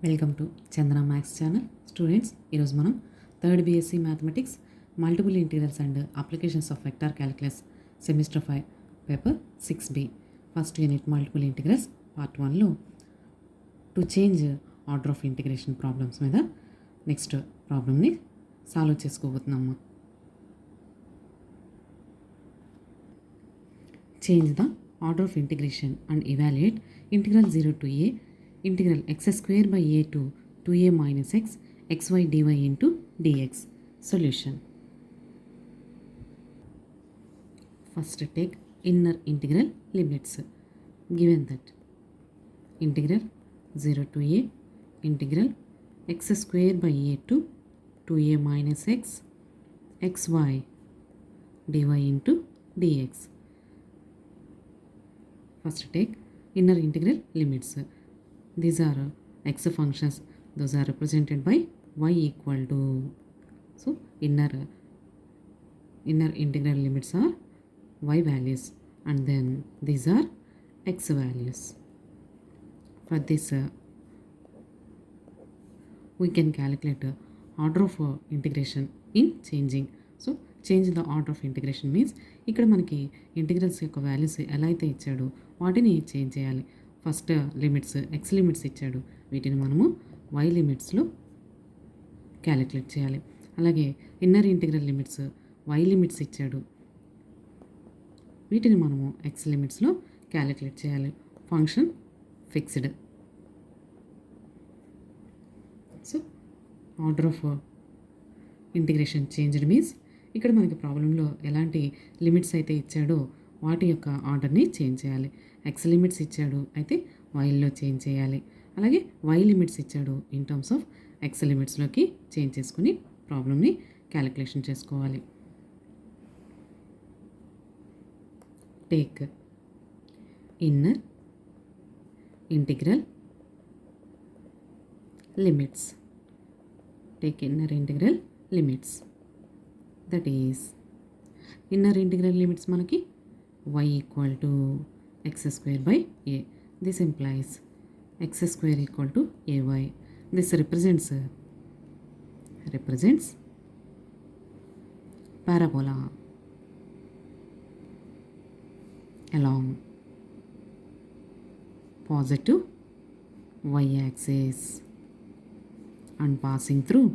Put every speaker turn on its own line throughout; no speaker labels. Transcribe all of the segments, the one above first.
Welcome to Chandana maths channel. Students, ఈరోజు మనం third BSc mathematics multiple integrals and applications of vector calculus semester 5 paper 6B first unit multiple integrals part 1లో to change order of integration problems మీద next ప్రాబ్లమ్ని solve చేసుకోబోతున్నాము. Change the order of integration and evaluate integral 0 to a integral x square by a to 2a minus x xy dy into dx. Solution. First take inner integral limits. Given that integral 0 to a integral x square by a to 2a minus x xy dy into dx. First take inner integral limits. These are x functions, those are represented by y equal to, so inner integral limits are y values and then these are x values. For this we can calculate order of integration in changing. So change the order of integration means ఇక్కడ మనకి integrals యొక్క values ఎలా అయితే ఇచ్చాడో వాటిని change చేయాలి. First limits x limits ఇచ్చాడు, వీటిని మనము వై లిమిట్స్లో క్యాలిక్యులేట్ చేయాలి. అలాగే inner integral limits why limits ఇచ్చాడు, వీటిని మనము ఎక్స్ లిమిట్స్లో క్యాలిక్యులేట్ చేయాలి. Function fixed. So order of integration changed means ఇక్కడ మనకి ప్రాబ్లంలో ఎలాంటి లిమిట్స్ అయితే ఇచ్చాడో వాటి యొక్క ఆర్డర్ని చేంజ్ చేయాలి. ఎక్స్ లిమిట్స్ ఇచ్చాడు అయితే వైల్లో చేంజ్ చేయాలి. అలాగే వై లిమిట్స్ ఇచ్చాడు ఇన్ టర్మ్స్ ఆఫ్ ఎక్స్ లిమిట్స్లోకి చేంజ్ చేసుకుని ప్రాబ్లమ్ని క్యాలిక్యులేషన్ చేసుకోవాలి. Take inner integral limits. Take inner integral limits. That is inner integral limits మనకి y equal to x square by a. This implies x square equal to a y. This represents parabola along positive y axis and passing through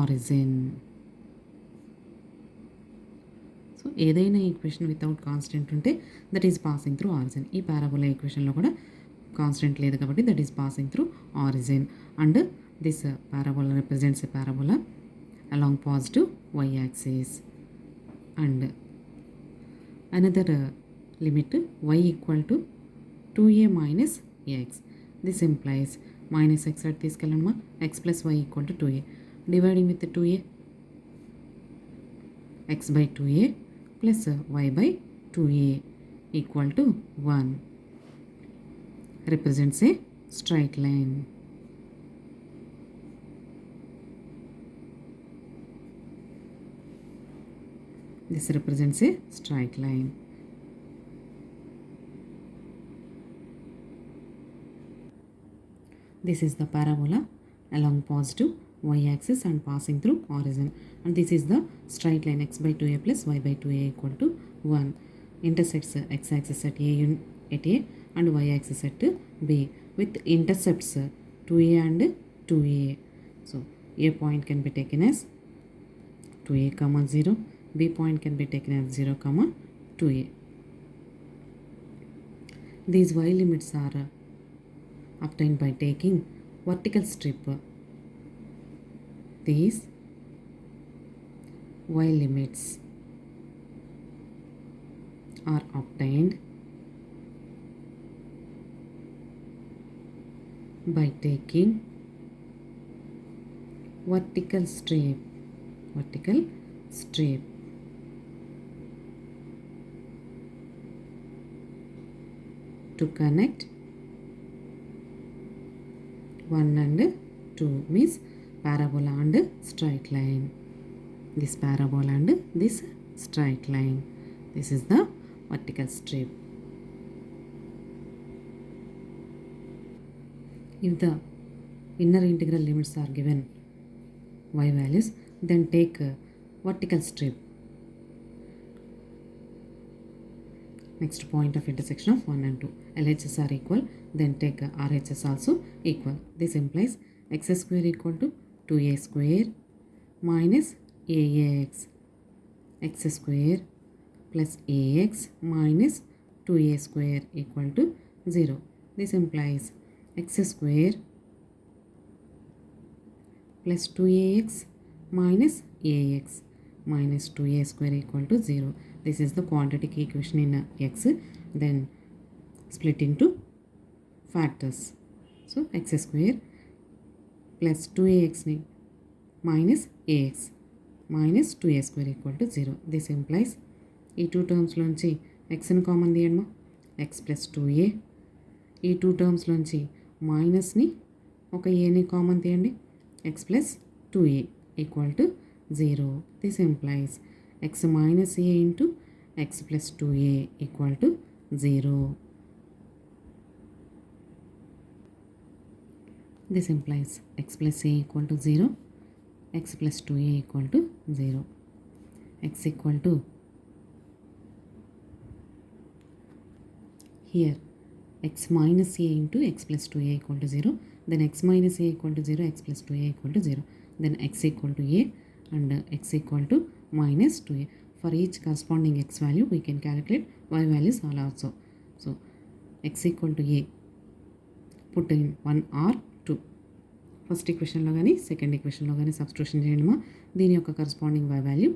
origin. So ఏదైనా equation without constant ఉంటే that is passing through origin. ఈ parabola ఈక్వేషన్లో కూడా constant లేదు కాబట్టి that is passing through origin and this parabola represents a parabola along positive y axis and another limit y equal to 2a minus x. This implies minus x అటు తీసుకెళ్ళమ్మా x plus y equal to 2a. Dividing with 2a, x by 2a plus y by 2a equal to 1 represents a straight line. This represents a straight line. This is the parabola along positive y-axis and passing through origin, and this is the straight line x by 2a plus y by 2a equal to 1. Intersects x-axis at a and y-axis at b with intercepts 2a and 2a. So a point can be taken as 2a comma 0, b point can be taken as 0 comma 2a. These y limits are obtained by taking vertical strip. These y limits are obtained by taking vertical strip to connect 1 and 2 means parabola and straight line. This parabola and this straight line. This is the vertical strip. If the inner integral limits are given y values, then take a vertical strip. Next point of intersection of 1 and 2. LHS are equal, then take RHS also equal. This implies x square equal to 2a square minus ax. X square plus ax minus 2a square equal to 0. This implies x square plus 2ax minus ax minus 2a square equal to 0. This is the quadratic equation in x, then split into factors. So x square plus 2ax minus ax minus 2a square equal to 0. This implies ఈ two టర్మ్స్లోంచి ఎక్స్ని common తీయండి, X plus 2a. ఈ two టర్మ్స్లోంచి మైనస్ని ఒక ఏని common తీయండి, X plus 2a equal to 0. This implies x minus a into x plus 2a equal to 0. This implies x plus a equal to 0, x plus 2a equal to 0. X equal to, here x minus a into x plus 2a equal to 0, then x minus a equal to 0, x plus 2a equal to 0, then x equal to a and x equal to minus 2a. For each corresponding x value we can calculate y values also. So x equal to a, put in 1 or 2. First ఈక్వేషన్లో కానీ second ఈక్వేషన్లో కానీ substitution చేయడమా, దీని యొక్క corresponding y value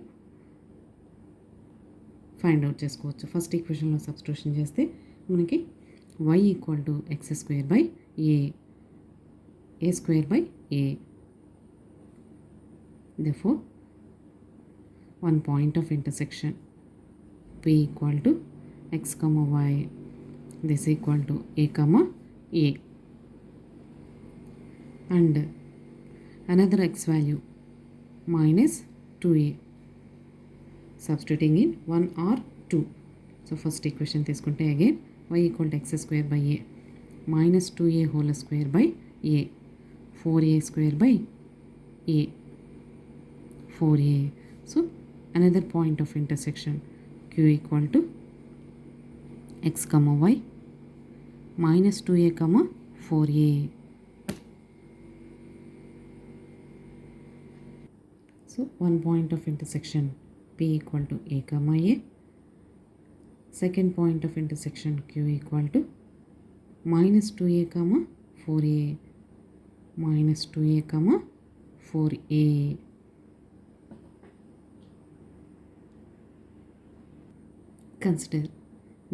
find out చేసుకోవచ్చు. First ఈక్వేషన్లో substitution చేస్తే మనకి y equal to x square by A square by A. Therefore, one point of intersection P equal to x comma y, this equal to a comma a, and another x value minus 2a, substituting in 1 or 2. So first equation తీసుకుంటే again y equal to x square by a minus 2a whole square by a, 4a square by a, 4a. So another point of intersection q equal to x comma y minus 2a comma 4a. So one point of intersection p equal to a comma a, second point of intersection q equal to minus 2a comma 4a minus 2a comma 4a. Consider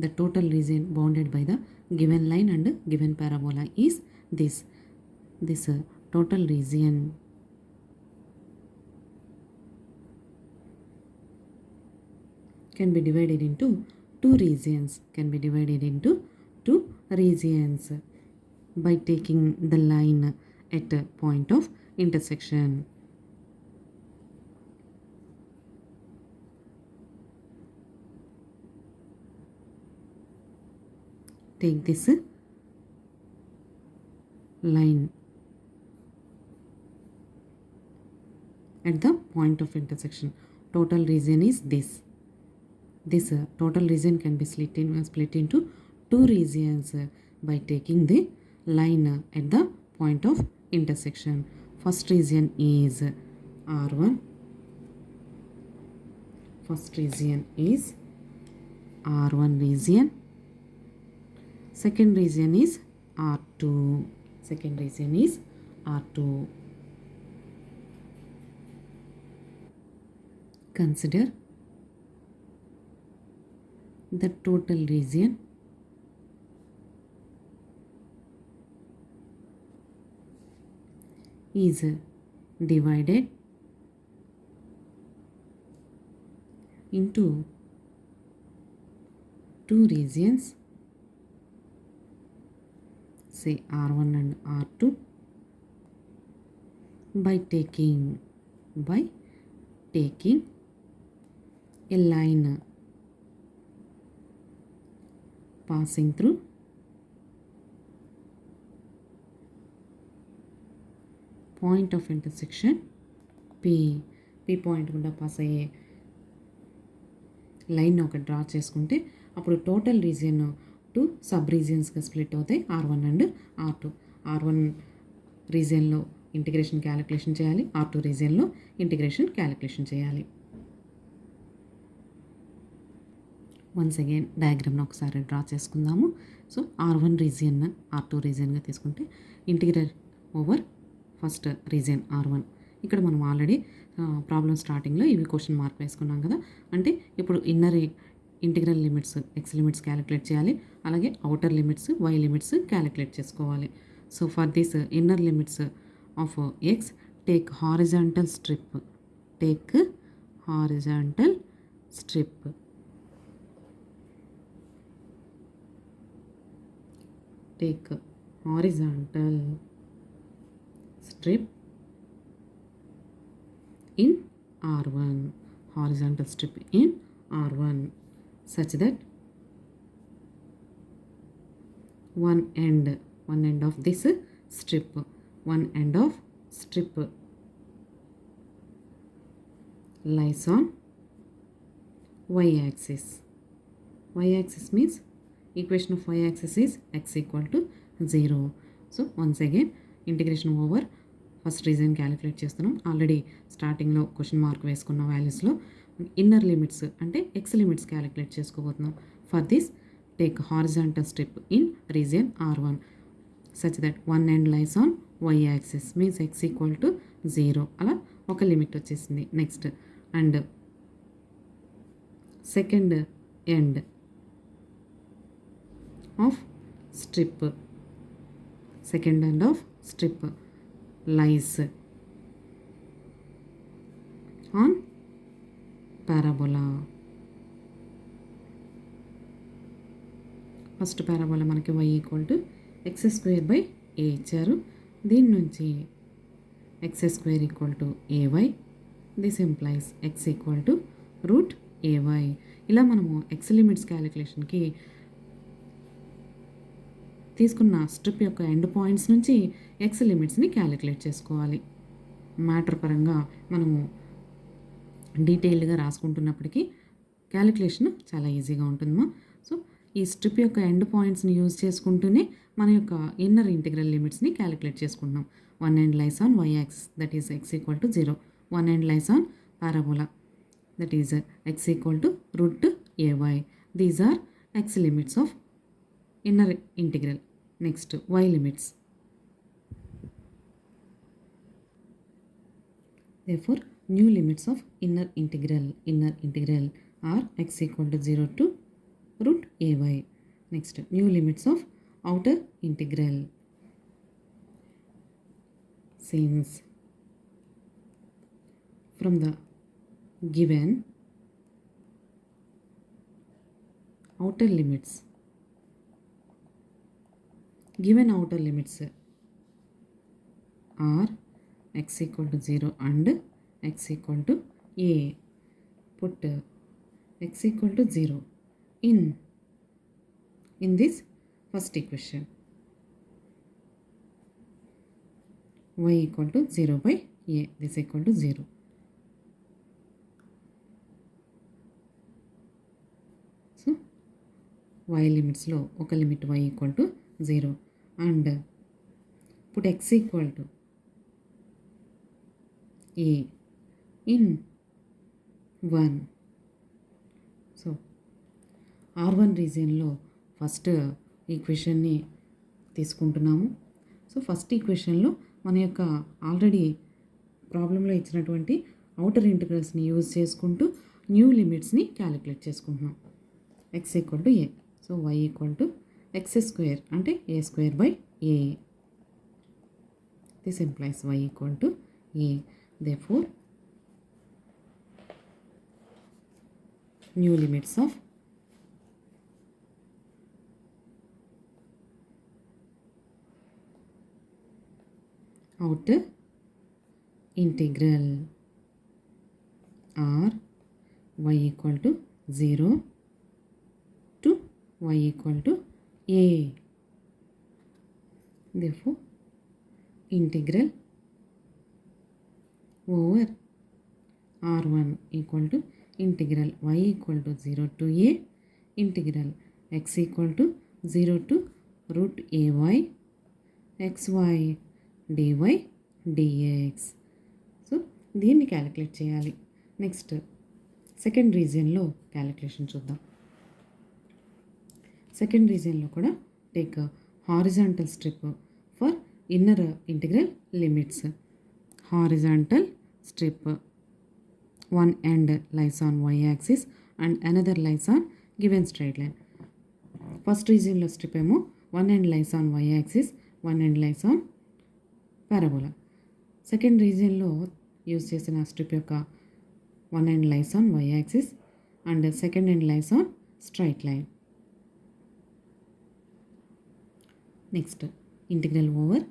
the total region bounded by the given line and given parabola is this. This total region can be divided into two regions. By taking the line at a point of intersection. Take this line at the point of intersection. Total region is this. This total region can be split into two regions by taking the line at the point of intersection. First region is R1. First region is R1 region. Second region is R2. Consider the total region is divided into two regions, say R1 and R2, by taking a line passing through point of intersection P point గుండా pass అయ్యే line ఒకటి draw చేసుకుంటే అప్పుడు total region 2 sub రీజియన్స్గా split అవుతాయి, R1 and R2. R1 రీజియన్లో integration calculation చేయాలి, R2 రీజియన్లో integration calculation చేయాలి. Once again డయాగ్రామ్ను ఒకసారి draw చేసుకుందాము. సో R1 రీజియన్ R2 రీజియన్గా తీసుకుంటే integral over first region R1. ఇక్కడ మనం ఆల్రెడీ ప్రాబ్లం స్టార్టింగ్లో ఇవి క్వశ్చన్ మార్క్ వేసుకున్నాం కదా, అంటే ఇప్పుడు inner integral limits x limits calculate చేయాలి, అలాగే outer limits why limits calculate చేసుకోవాలి. So for this inner limits of x take horizontal strip, take horizontal strip, take horizontal strip in R1, horizontal strip in R1 such that one end of this strip, one end of strip lies on y-axis. Y-axis means equation of y-axis is x equal to 0. So once again integration over first region calculate చేస్తున్నాం. Already స్టార్టింగ్లో question mark వేసుకున్న వాల్యూస్లో inner limits అంటే x limits calculate చేసుకోబోతున్నాం. For this take horizontal strip in region R1 such that one end lies on why axis means x equal to 0. అలా ఒక limit వచ్చేసింది. Next and second end of strip, second end of strip lies on parabola. First parabola మనకి y equal to x² a ఇచ్చారు. దీని నుంచి x² equal to ay, this implies x equal to √ay. ఇలా మనము X limits క్యాలిక్యులేషన్కి తీసుకున్న strip యొక్క end points నుంచి X లిమిట్స్ని calculate చేసుకోవాలి. మ్యాటర్ పరంగా మనము డీటెయిల్డ్గా రాసుకుంటున్నప్పటికీ క్యాలిక్యులేషన్ చాలా ఈజీగా ఉంటుందమ్మా. సో ఈ స్ట్రిప్ యొక్క ఎండ్ పాయింట్స్ని యూజ్ చేసుకుంటూనే మన యొక్క ఇన్నర్ ఇంటిగ్రల్ లిమిట్స్ని క్యాలిక్యులేట్ చేసుకుంటున్నాం. One end lies on why axis that is X equal to 0, one end lies on parabola that is X equal to √ay. These are X limits of inner integral. Next y limits. Therefore new limits of inner integral are x equal to 0 to √ay. Next new limits of outer integral. Since from the given outer limits are x equal to 0 and x equal to a. Put x equal to 0 in this first equation. Y equal to 0 by a, this equal to 0. So y limits లో ఒక limit y equal to 0 and put x equal to a in 1. So R1 రీజియన్లో first ఈక్వేషన్ని తీసుకుంటున్నాము. So first ఈక్వేషన్లో మన యొక్క already ప్రాబ్లంలో ఇచ్చినటువంటి outer ఇంటిగ్రల్స్ని use చేసుకుంటూ న్యూ లిమిట్స్ని క్యాలిక్యులేట్ చేసుకుంటున్నాం. x equal to a. So y equal to x² అంటే a² by a. This implies y equal to a. Therefore new limits of outer integral are y equal to 0 to y equal to a. Therefore integral over r1 equal to integral y equal to 0 to a integral x equal to 0 to root ay xy dy dx. So దీన్ని calculate చేయాలి. Next second రీజియన్లో calculation చూద్దాం. Second రీజియన్లో కూడా take horizontal strip for inner integral limits. Horizontal strip, one end lies on y-axis and another lies on given straight line. First రీజియన్లో strip ఏమో one end lies on y-axis, one end lies on parabola. Second రీజియన్లో use చేసిన strip యొక్క one end lies on y-axis and second end lies on straight line. Next integral over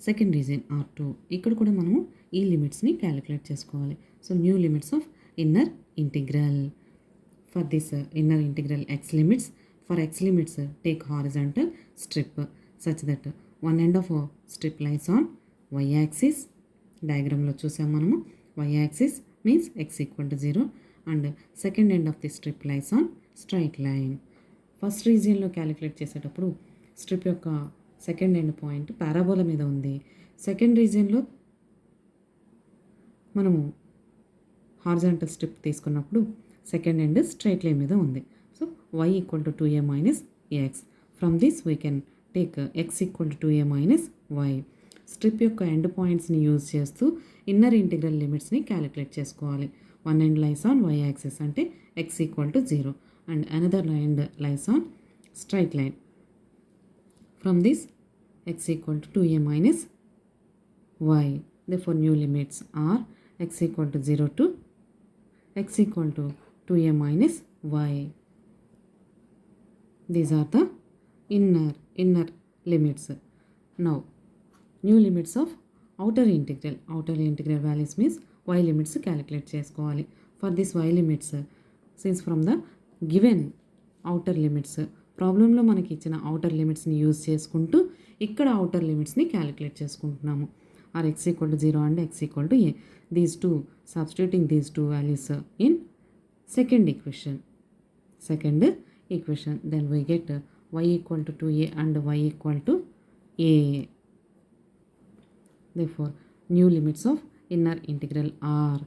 second region R2. ఇక్కడ కూడా మనము ఈ లిమిట్స్ని calculate చేసుకోవాలి. So new limits of inner integral. For this inner integral x limits, for x limits take horizontal strip such that one end of strip lies on y axis. డయాగ్రామ్లో చూసాం మనము y axis means x equal to 0 and second end of the strip lies on straight line. First రీజియన్లో calculate చేసేటప్పుడు strip యొక్క second end point parabola మీద ఉంది. Second రీజియన్లో మనము horizontal strip తీసుకున్నప్పుడు సెకండ్ ఎండ్ స్ట్రైట్ లైన్ మీద ఉంది. So y equal to 2a minus X. From this we can take x equal to 2a minus y. Strip యొక్క end పాయింట్స్ని use చేస్తూ inner integral లిమిట్స్ని క్యాలిక్యులేట్ చేసుకోవాలి. One end lies on y axis అంటే x equal to 0 and another end lies on straight line. From this x equal to 2a minus y. Therefore new limits are x equal to 0 to x equal to 2a minus y. These are the inner limits. Now new limits of outer integral. Outer integral values means y limits calculate చేసుకోవాలి. For this y limits, since from the given outer limits ప్రాబ్లంలో మనకి ఇచ్చిన outer లిమిట్స్ని use చేసుకుంటూ ఇక్కడ outer లిమిట్స్ని calculate చేసుకుంటున్నాము. Are x equal to 0 and x equal to a. These two, substituting these two values in second equation, then we get y equal to 2a and y equal to a. Therefore new limits of inner integral are.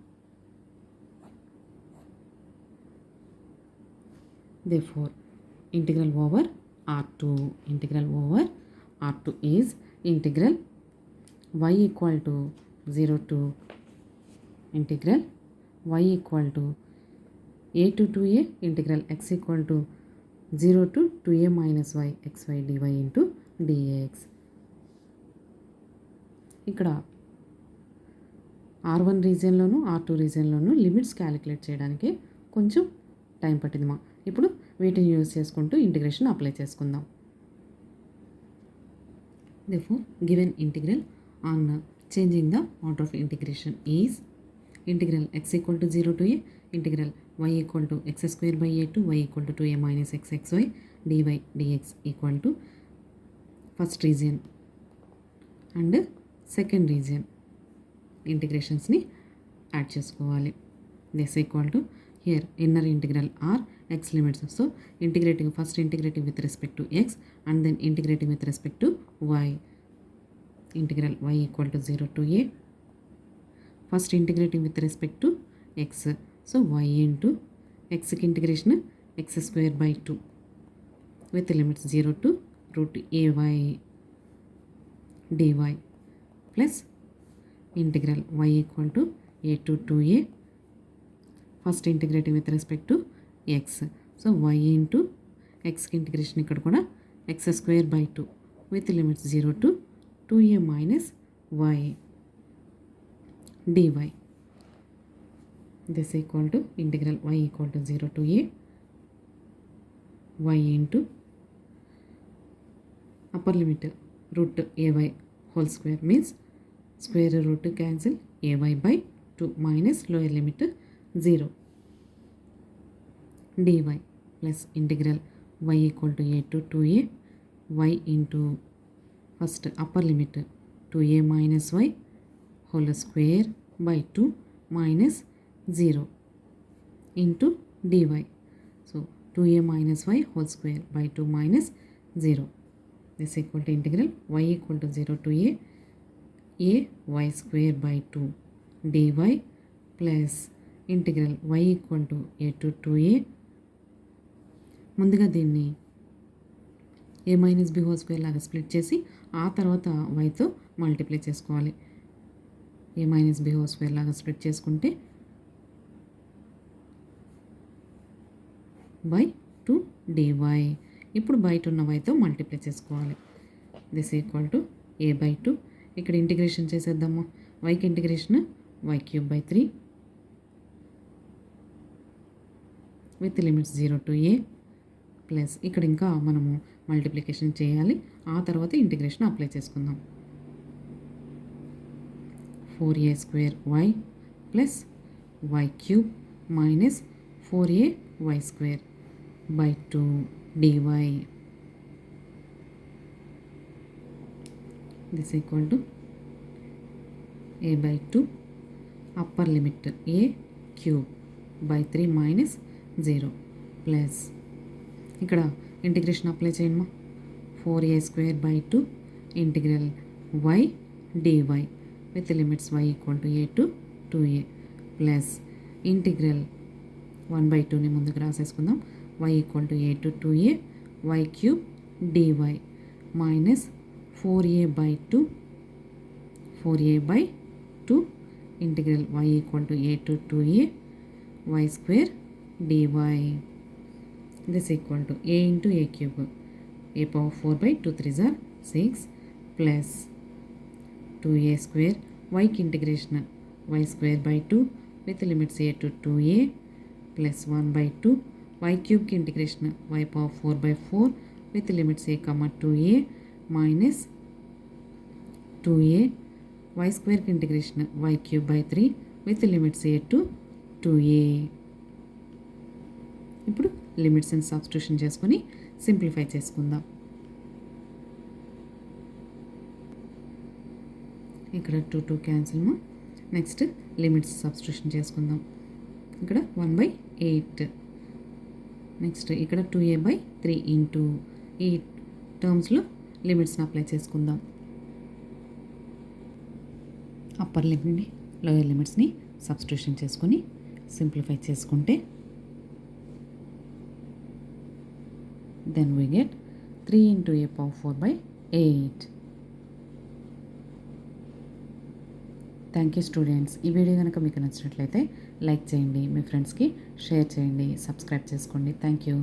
Therefore integral over R2 is integral y equal to 0 to integral y equal to a to 2a integral x equal to 0 to 2a minus y xy dy into dx. ఇక్కడ R1 రీజియన్లోను R2 రీజియన్లోను limits calculate చేయడానికి కొంచెం time పట్టింది. ఇప్పుడు వీటిని use చేసుకుంటూ integration apply చేసుకుందాం. Therefore given integral on changing the order of integration is integral x equal to 0 to a integral y equal to x square by a to y equal to 2a minus x xy dy dx equal to first region and second region ఇంటిగ్రేషన్స్ని add చేసుకోవాలి. This equal to here inner integral or x limits. So first integrating with respect to x and then integrating with respect to y. Integral y equal to 0 to a. First integrating with respect to x. So y into xకి integration x square by 2 with limits 0 to root ay dy plus integral y equal to a to 2a. First integrating with respect to x. So y into xకి integration ఇక్కడ కూడా x square by 2 with limits 0 to 2a minus y dy. This equal to integral y equal to 0 to a y into upper limit root ay whole square means square root cancel ay by 2 minus lower limit 0 dy plus integral y equal to a to 2a y into first upper limit 2a minus y whole square by 2 minus 0 into dy. So 2a minus y whole square by 2 minus 0. This equal to integral y equal to 0 to a y square by 2 dy plus integral y equal to a to 2a. ముందుగా దీన్ని a minus b whole square లాగా split చేసి ఆ తర్వాత వైతో multiply చేసుకోవాలి. a minus b whole square లాగా split చేసుకుంటే బై 2 dy. ఇప్పుడు బయట ఉన్న వైతో మల్టిప్లై చేసుకోవాలి. This equal to a by 2. ఇక్కడ ఇంటిగ్రేషన్ చేసేద్దాము. వైకి integration y cube by 3 with limits 0 to a plus ఇక్కడ ఇంకా మనము మల్టిప్లికేషన్ చేయాలి. ఆ తర్వాత ఇంటిగ్రేషన్ అప్లై చేసుకుందాం. 4a square y plus y cube minus 4a y square by 2 dy. This equal to a by 2 upper limit a cube by 3 minus 0 plus ఇక్కడ integration apply చేయమ్మా. 4a square by 2 integral y dy with limits y equal to a to 2a plus integral 1 by 2ని ముందుకు రాసేసుకుందాం. y equal to a to 2a y cube dy minus 4a by 2 integral y equal to a to 2a y square dy. This equal to a into a cube, a power 4 by 2 3s are 6 plus 2a square y integration y square by 2 with limits a to 2a plus 1 by 2 y cube की integration y power 4 by 4 with limits a comma 2a minus 2a y square की integration y cube by 3 with limits a to 2a. ఇప్పుడు limits ని substitution చేసుకొని simplify చేసుకుందాం. ఇక్కడ 2 2 cancel. Next limits substitution చేసుకుందాం. ఇక్కడ 1/8. Next ఇక్కడ 2a by 3 ఇంటూ ఈ టర్మ్స్లో లిమిట్స్ని అప్లై చేసుకుందాం. అప్పర్ లిమిట్ని లోయర్ లిమిట్స్ని సబ్స్టిట్యూషన్ చేసుకొని సింప్లిఫై చేసుకుంటే then we get 3 into a power 4 by 8. Thank you students. ఈ వీడియో కనుక మీకు నచ్చినట్లయితే లైక్ చేయండి, మీ ఫ్రెండ్స్కి షేర్ చేయండి, సబ్స్క్రైబ్ చేసుకోండి. Thank you.